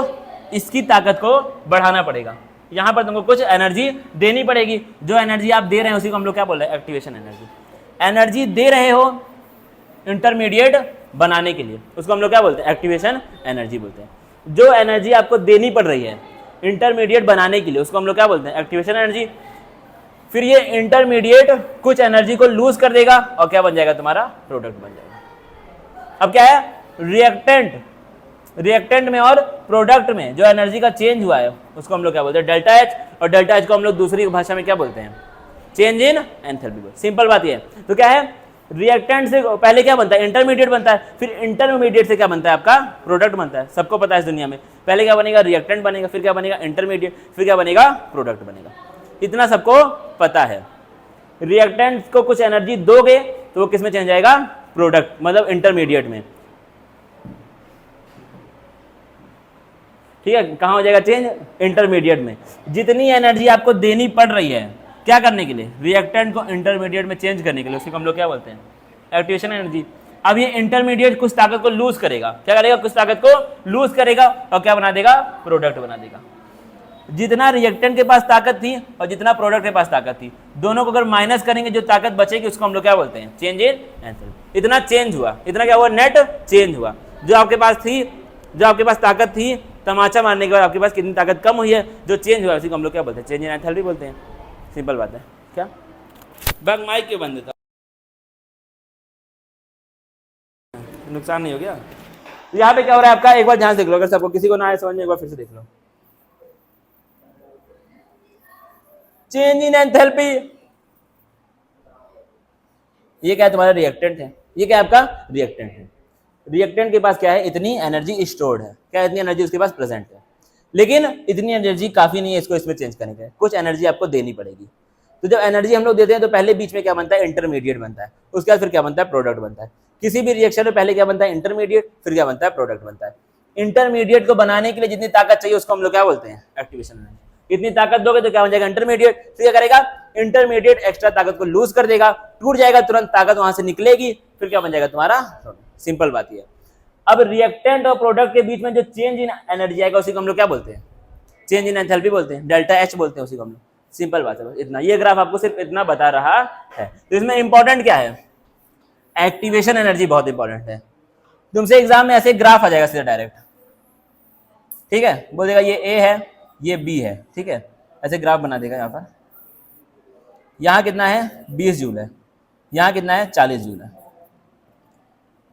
इसकी ताकत को बढ़ाना पड़ेगा। यहाँ पर तुमको कुछ एनर्जी देनी पड़ेगी। जो एनर्जी आप दे रहे हैं उसी को हम लोग क्या बोल रहे हैं, एक्टिवेशन एनर्जी। एनर्जी दे रहे हो इंटरमीडिएट बनाने के लिए, उसको हम लोग क्या बोलते हैं, एक्टिवेशन एनर्जी बोलते हैं। जो एनर्जी आपको देनी पड़ रही है इंटरमीडिएट बनाने के लिए, उसको हम लोग क्या बोलते हैं, एक्टिवेशन एनर्जी। फिर ये इंटरमीडिएट कुछ एनर्जी को लूज कर देगा और क्या बन जाएगा, तुम्हारा प्रोडक्ट बन जाएगा। अब क्या है, रिएक्टेंट में और प्रोडक्ट में जो एनर्जी का चेंज हुआ है उसको हम लोग क्या बोलते हैं, डेल्टा एच। और डेल्टा एच को हम लोग दूसरी भाषा में क्या बोलते हैं, चेंज इन एंथैल्पी। सिंपल बात ये है। तो क्या है, रिएक्टेंट से पहले क्या बनता है, इंटरमीडिएट बनता है, फिर इंटरमीडिएट से क्या बनता है, आपका प्रोडक्ट बनता है। सबको पता है इस दुनिया में, पहले क्या बनेगा, रिएक्टेंट बनेगा, फिर क्या बनेगा, इंटरमीडिएट, फिर क्या बनेगा, प्रोडक्ट बनेगा। इतना सबको पता है। रिएक्टेंट को कुछ एनर्जी दोगे तो वो किस में चेंज आएगा, प्रोडक्ट, मतलब इंटरमीडिएट में, ठीक है। कहां हो जाएगा चेंज, इंटरमीडिएट में। जितनी एनर्जी आपको देनी पड़ रही है क्या करने के लिए, रिएक्टेंट को इंटरमीडिएट में चेंज करने के लिए, उसको हम लोग क्या बोलते हैं, एक्टिवेशन एनर्जी। अब ये इंटरमीडिएट कुछ ताकत को लूज करेगा, क्या करेगा, कुछ ताकत को लूज करेगा और क्या बना देगा, प्रोडक्ट बना देगा। जितना रिएक्टेंट के पास ताकत थी और जितना प्रोडक्ट के पास ताकत थी, दोनों को अगर माइनस करेंगे जो ताकत बचेगी उसको हम लोग क्या बोलते हैं, चेंज इन एंथैल्पी। इतना चेंज हुआ, इतना क्या हुआ, नेट चेंज हुआ। जो आपके पास थी, जो आपके पास ताकत थी, तमाचा मारने के बाद आपके पास कितनी ताकत कम हुई है, जो चेंज हुआ उसी को हम लोग क्या बोलते हैं, चेंज इन एंथैल्पी बोलते हैं। सिंपल बात है। क्या बैक माइक क्यों बंद देता, नुकसान नहीं हो गया। तो यहाँ पे क्या हो रहा है आपका, एक बार ध्यान से देख लो, अगर सबको किसी को ना आए समझ में, एक बार फिर से देख लो। चेंज इन एंथैल्पी, ये क्या है, तुम्हारा रिएक्टेंट है। ये क्या है, आपका रिएक्टेंट है। रिएक्टेंट के पास क्या है, इतनी एनर्जी स्टोर्ड है, क्या इतनी एनर्जी उसके पास प्रेजेंट है, लेकिन इतनी एनर्जी काफी नहीं है इसको इसमें चेंज करने के लिए, कुछ एनर्जी आपको देनी पड़ेगी। तो जब एनर्जी हम लोग देते हैं तो पहले बीच में क्या बनता है, इंटरमीडिएट बनता है, उसके बाद फिर क्या बनता है, प्रोडक्ट बनता है। किसी भी रिएक्शन में पहले क्या बनता है, इंटरमीडिएट, फिर क्या बनता है, प्रोडक्ट बनता है। इंटरमीडिएट को बनाने के लिए जितनी ताकत चाहिए उसको हम लोग क्या बोलते हैं, एक्टिवेशन एनर्जी। इतनी ताकत दोगे तो क्या बन जाएगा, इंटरमीडिएट। तो क्या करेगा, इंटरमीडिएट एक्स्ट्रा ताकत को लूज कर देगा, टूट जाएगा, तुरंत ताकत वहां से निकलेगी, फिर क्या बन जाएगा तुम्हारा, सिंपल बात है। अब रिएक्टेंट और प्रोडक्ट के बीच में जो चेंज इन एनर्जी आएगा उसी को हम लोग क्या बोलते हैं, चेंज इन एंथैल्पी बोलते हैं, डेल्टा एच बोलते हैं उसी को हम लोग। सिंपल बात है, इतना। ये ग्राफ आपको सिर्फ इतना बता रहा है। तो इसमें इंपॉर्टेंट क्या है, एक्टिवेशन एनर्जी बहुत इंपॉर्टेंट है। तुमसे एग्जाम में ऐसे ग्राफ आ जाएगा सीधा डायरेक्ट, ठीक है, बोल देगा ये ए है, ये बी है, ठीक है, ऐसे ग्राफ बना देगा। यहाँ पर यहाँ कितना है 20 जूल है, यहाँ कितना है 40 जूल है,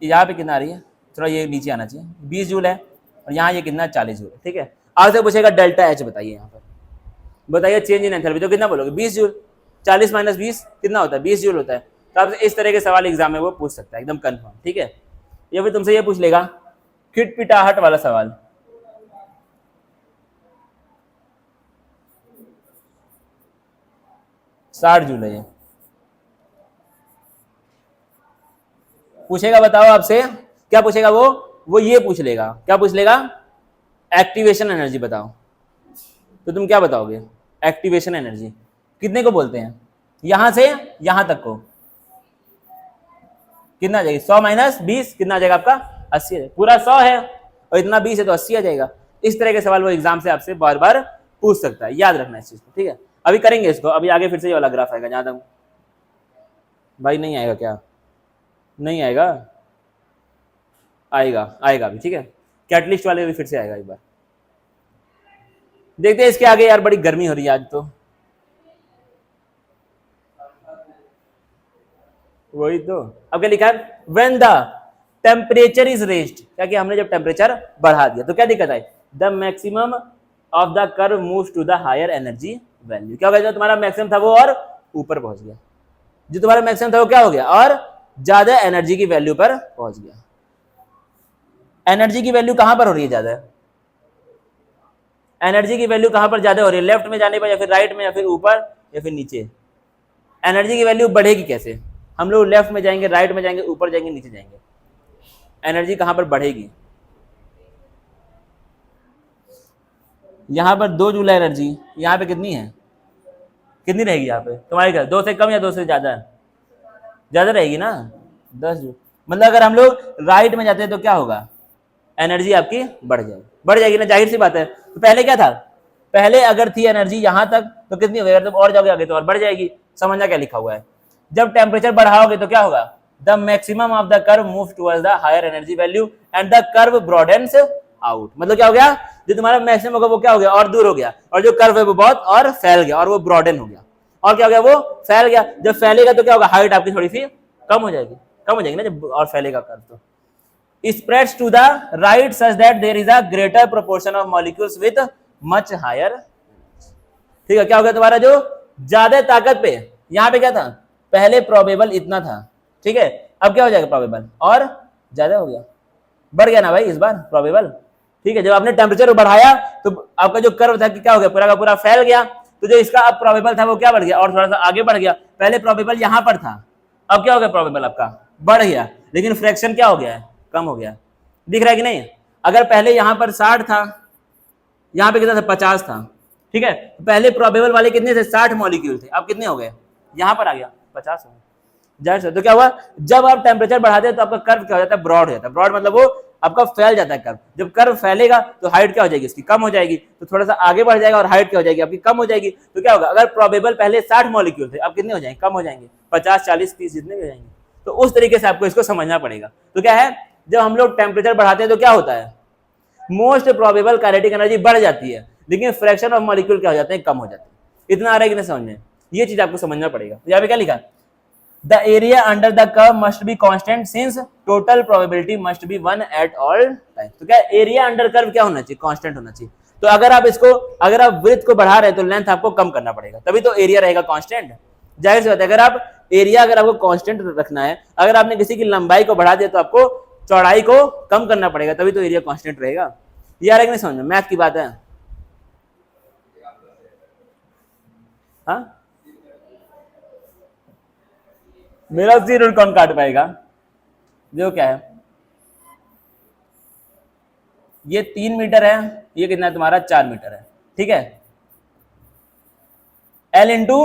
यहाँ पे कितना आ रही है, थोड़ा ये नीचे आना चाहिए, 20 जूल है, और यहाँ ये कितना 40 जूल है, ठीक है। आगे से पूछेगा डेल्टा एच बताइए, यहाँ पर बताइए चेंज इन एंथैल्पी, तो कितना बोलोगे 20 जूल, 40 माइनस 20 कितना होता है, 20 जूल होता है। तो आपसे इस तरह के सवाल एग्जाम में वो पूछ सकता है एकदम कंफर्म, ठीक है। या फिर तुमसे ये पूछ लेगा खिटपिटाहट वाला सवाल, साठ जूल है ये, पूछेगा बताओ आपसे क्या पूछेगा, वो ये पूछ लेगा, क्या पूछ लेगा, एक्टिवेशन एनर्जी बताओ। तो तुम क्या बताओगे, एक्टिवेशन एनर्जी कितने को बोलते हैं, यहां से यहां तक को कितना आ जाएगी, 100 माइनस 20 कितना आ जाएगा आपका 80 है। पूरा 100 है और इतना 20 है तो 80 आ जाएगा। इस तरह के सवाल वो एग्जाम से आपसे बार बार पूछ सकता है, याद रखना इस चीज को, ठीक है। अभी करेंगे इसको, अभी आगे फिर से ये वाला ग्राफ आएगा, जहां तक भाई नहीं आएगा, क्या नहीं आएगा, आएगा आएगा अभी, ठीक है, कैटलिस्ट वाले भी फिर से आएगा एक बार, देखते हैं इसके आगे। यार बड़ी गर्मी हो रही है आज तो, वही तो। अब क्या लिखा है, when the temperature is raised, क्या कि हमने जब टेम्परेचर बढ़ा दिया तो क्या दिक्कत आई, the maximum of the curve moves to the higher energy value. क्या हो गया, जो तुम्हारा मैक्सिमम था वो और ऊपर पहुंच गया, जो तुम्हारा मैक्सिमम था वो क्या हो गया, और ज्यादा एनर्जी की वैल्यू पर पहुंच गया। एनर्जी की वैल्यू कहां पर हो रही है ज्यादा, एनर्जी की वैल्यू कहां पर ज्यादा हो रही है, लेफ्ट में जाने पर या फिर राइट में या फिर ऊपर या फिर नीचे। एनर्जी की वैल्यू बढ़ेगी कैसे, हम लोग लेफ्ट में जाएंगे, राइट में जाएंगे, ऊपर जाएंगे, नीचे जाएंगे, एनर्जी कहां पर बढ़ेगी, यहां पर 2 जूल एनर्जी, यहां पे कितनी है, कितनी रहेगी यहाँ पे तुम्हारे घर, 2 से कम या 2 से ज्यादा, ज्यादा रहेगी ना, 10 जूल। मतलब अगर हम लोग राइट में जाते हैं तो क्या होगा, एनर्जी आपकी बढ़ जाएगी ना, जाहिर सी बात है। तो पहले क्या था, पहले अगर थी एनर्जी यहां तक तो कितनी होगी, अगर तुम और जाओगे आगे तो और बढ़ जाएगी। समझना क्या लिखा हुआ है, जब टेम्परेचर बढ़ाओगे तो क्या होगा, the maximum of the curve move towards the higher energy value and the curve broadens out. मतलब क्या हो गया, जो तुम्हारा मैक्सिमम होगा वो क्या हो गया, और दूर हो गया, और जो कर्व है वो बहुत और फैल गया, और वो ब्रॉडन हो गया, और क्या हो गया, वो फैल गया। जब फैलेगा तो क्या होगा, हाइट आपकी थोड़ी सी कम हो जाएगी ना, जब और फैलेगा कर्व तो spreads to the right such that there is a greater proportion of molecules with much higher, ठीक है। क्या हो गया तुम्हारा, जो ज्यादा ताकत पे, यहां पे क्या था, पहले प्रोबेबल इतना था, ठीक है, अब क्या हो जाएगा प्रोबेबल और ज्यादा हो गया, बढ़ गया ना भाई इस बार प्रोबेबल, ठीक है। जब आपने टेम्परेचर बढ़ाया तो आपका जो कर्व था कि क्या हो गया, पूरा का पूरा फैल गया, तो जो इसका अब प्रोबेबल था वो क्या बढ़ गया, और थोड़ा सा आगे बढ़ गया। पहले प्रोबेबल यहां पर था, अब क्या हो गया, प्रोबेबल आपका बढ़ गया, लेकिन फ्रैक्शन क्या हो गया है, कम हो गया। दिख रहा है कि नहीं, अगर पहले यहां पर 60 था, यहां पे कितना था 50 था, ठीक है, तो पहले प्रोबेबल वाले कितने थे, 60 मॉलिक्यूल थे, अब कितने हो गए, यहां पर आ गया 50 हो गए, जाहिर से। तो क्या हुआ, जब आप टेम्परेचर बढ़ाते हैं तो आपका कर्व क्या हो जाता है, ब्रॉड हो जाता है। ब्रॉड मतलब वो आपका फैल जाता है कर्व, जब कर्व फैलेगा तो हाइट क्या हो जाएगी, इसकी कम हो जाएगी, तो थोड़ा सा आगे बढ़ जाएगा और हाइट क्या हो जाएगी आपकी, कम हो जाएगी। तो क्या होगा, अगर प्रोबेबल पहले 60 मॉलिक्यूल थे, अब कितने हो जाएंगे, कम हो जाएंगे, 50 40 30 जितने भी हो जाएंगे। तो उस तरीके से आपको इसको समझना पड़ेगा। तो क्या है, जब हम लोग टेम्परेचर बढ़ाते हैं तो क्या होता है, मोस्ट प्रोबेबल काइनेटिक एनर्जी बढ़ जाती है, लेकिन फ्रैक्शन ऑफ मॉलिक्यूल क्या हो जाते हैं, कम हो जाते हैं। इतना आ रहा है कि नहीं समझ में, ये चीज आपको समझना पड़ेगा। तो यहाँ पे क्या लिखा, the area under the curve must be constant since total probability must be 1 at all time. तो क्या एरिया अंडर कर्व क्या होना चाहिए, कांस्टेंट होना चाहिए। तो अगर आप इसको, अगर आप विड्थ को बढ़ा रहे हैं तो लेंथ आपको कम करना पड़ेगा, तभी तो एरिया रहेगा कांस्टेंट। जाहिर सी बात है, अगर आप एरिया अगर आपको कांस्टेंट रखना है, अगर आपने किसी की लंबाई को बढ़ा दिया तो आपको चौड़ाई को कम करना पड़ेगा, तभी तो एरिया कांस्टेंट रहेगा। ये आ रहा है कि नहीं समझ में, मैथ की बात है। हाँ, मेरा जीरो कौन काट पाएगा, जो क्या है, ये 3 मीटर है, ये कितना है तुम्हारा 4 मीटर है, ठीक है। L into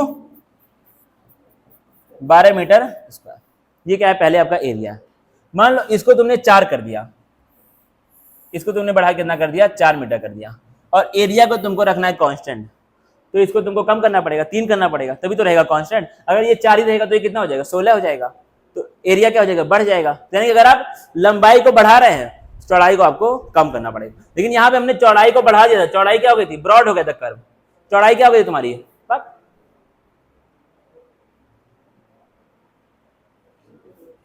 12 metre square. ये क्या है, पहले आपका एरिया। मान लो इसको तुमने 4 कर दिया, इसको तुमने बढ़ा कितना कर दिया, 4 मीटर कर दिया, और एरिया को तुमको रखना है कांस्टेंट, तो इसको तुमको कम करना पड़ेगा, 3 करना पड़ेगा, तभी तो रहेगा कांस्टेंट। अगर ये 4 ही रहेगा तो ये कितना हो जाएगा, 16 हो जाएगा, तो एरिया क्या हो जाएगा, बढ़ जाएगा। यानी कि अगर आप लंबाई को बढ़ा रहे हैं, चौड़ाई को आपको कम करना पड़ेगा। लेकिन यहाँ पे हमने चौड़ाई को बढ़ा दिया था, चौड़ाई क्या हो गई थी, ब्रॉड हो गया था कर्व, चौड़ाई क्या हो गई तुम्हारी,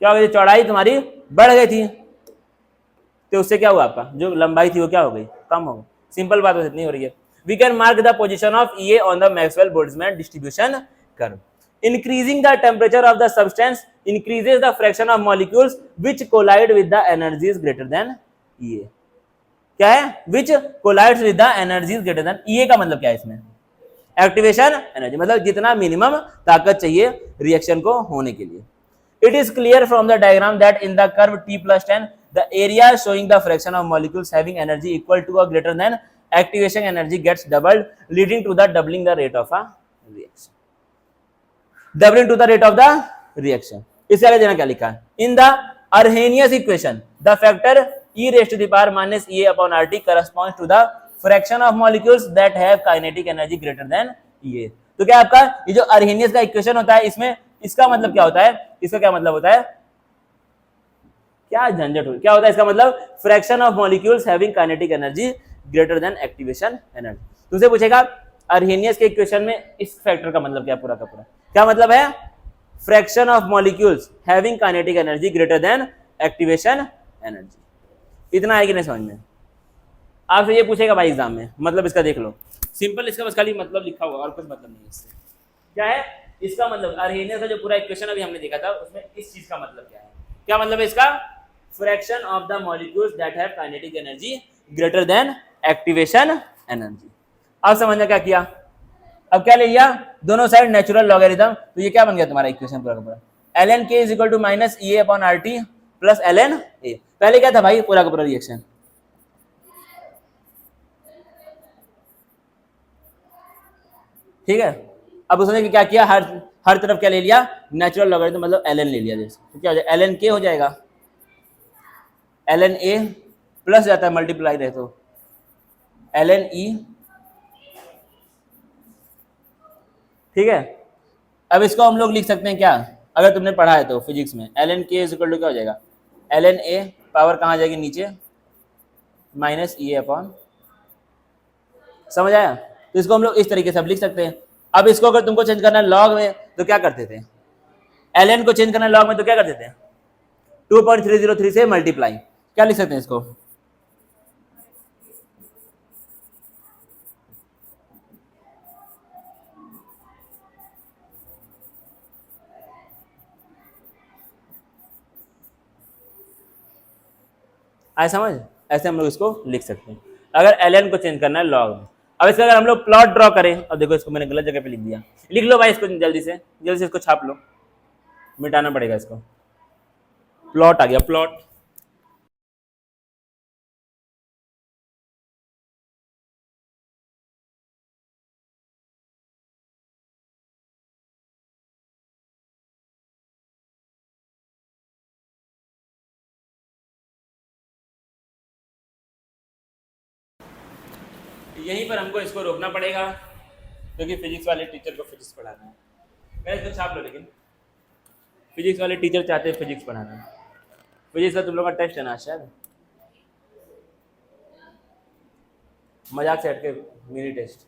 क्या हो गई, चौड़ाई तुम्हारी बढ़ गई थी, तो उससे क्या हुआ, आपका जो लंबाई थी वो क्या हो गई, कम हो गई। सिंपल बात बस इतनी हो रही है। We can mark the position of A on the Maxwell Boltzmann distribution curve. Increasing the temperature of the substance increases the fraction of molecules which collide with the energies greater than A. क्या है, which collides with the energies greater than A का मतलब क्या है, इसमें activation energy, मतलब जितना minimum ताकत चाहिए रिएक्शन को होने के लिए। It is clear from the diagram that in the curve t plus 10, the area showing the fraction of molecules having energy equal to or greater than activation energy gets doubled, leading to the doubling the rate of a reaction. Doubling to the rate of the reaction. इससे आगे देना क्या लिखा है, in the Arrhenius equation, the factor e raised to the power minus e upon rt corresponds to the fraction of molecules that have kinetic energy greater than e। तो क्या आपका ये जो अर्हेनियस का इक्वेशन होता है, इसमें इसका मतलब क्या होता है, इसका क्या मतलब होता है, क्या झंझट हो, क्या होता है इसका मतलब, fraction of molecules having kinetic energy greater than activation energy. तुमसे पूछेगा अर्हेनियस के इक्वेशन में इस फैक्टर का मतलब क्या, पूरा का पूरा क्या मतलब है, fraction of molecules having kinetic energy greater than activation energy. इतना है कि नहीं समझ में, आपसे ये पूछेगा भाई एग्जाम में, मतलब इसका देख लो, सिंपल इसका बस खाली मतलब लिखा हुआ और कुछ मतलब नहीं है इससे। क्या है इसका मतलब, अर्हेनियस का जो पूरा इक्वेशन अभी हमने देखा था उसमें इस चीज का मतलब क्या है, क्या मतलब है इसका, fraction of the molecules that have kinetic energy greater than activation energy. अब समझना क्या किया, अब क्या ले लिया, दोनों साइड नेचुरल लॉगरिथम, तो ये क्या बन गया तुम्हारा इक्वेशन पूरा का पूरा, ln k is equal to minus A upon R T plus ln a। पहले क्या था भाई, पूरा का पूरा रिएक्शन, ठीक है। अब उसने क्या किया, हर तरफ क्या ले लिया, नेचुरल लॉगरिथम, मतलब ln ले लिया जैसे, तो क्या हो जाएगा, ln k हो जाएगा, ln a प्लस जाता है मल्टीप्लाई रहे तो ln e, ठीक है। अब इसको हम लोग लिख सकते हैं क्या, अगर तुमने पढ़ा है तो फिजिक्स में, ln k is equal to क्या हो जाएगा, ln a पावर कहाँ जाएगी नीचे, माइनस e अपॉन, समझ आया। तो इसको हम लोग इस तरीके से अब लिख सकते हैं। अब इसको अगर तुमको चेंज करना है लॉग में तो क्या करते थे, ln को चेंज करना है लॉग में तो क्या करते थे, 2.303 से मल्टीप्लाई, क्या लिख सकते हैं इसको, आए समझ, ऐसे हम लोग इसको लिख सकते हैं अगर ln को चेंज करना है लॉग में। अब इसका अगर हम लोग प्लॉट ड्रॉ करें, अब देखो इसको मैंने गलत जगह पे लिख दिया, लिख लो भाई इसको जल्दी से इसको छाप लो, मिटाना पड़ेगा इसको, प्लॉट आ गया, प्लॉट, यहीं पर हमको इसको रोकना पड़ेगा क्योंकि फिजिक्स वाले टीचर को फिजिक्स पढ़ाना है। मैं इसको छाप लो, लेकिन फिजिक्स वाले टीचर चाहते हैं फिजिक्स पढ़ाना, फिजिक्स का तुम लोग का टेस्ट है ना शायद, मजाक से हट के मिनी टेस्ट।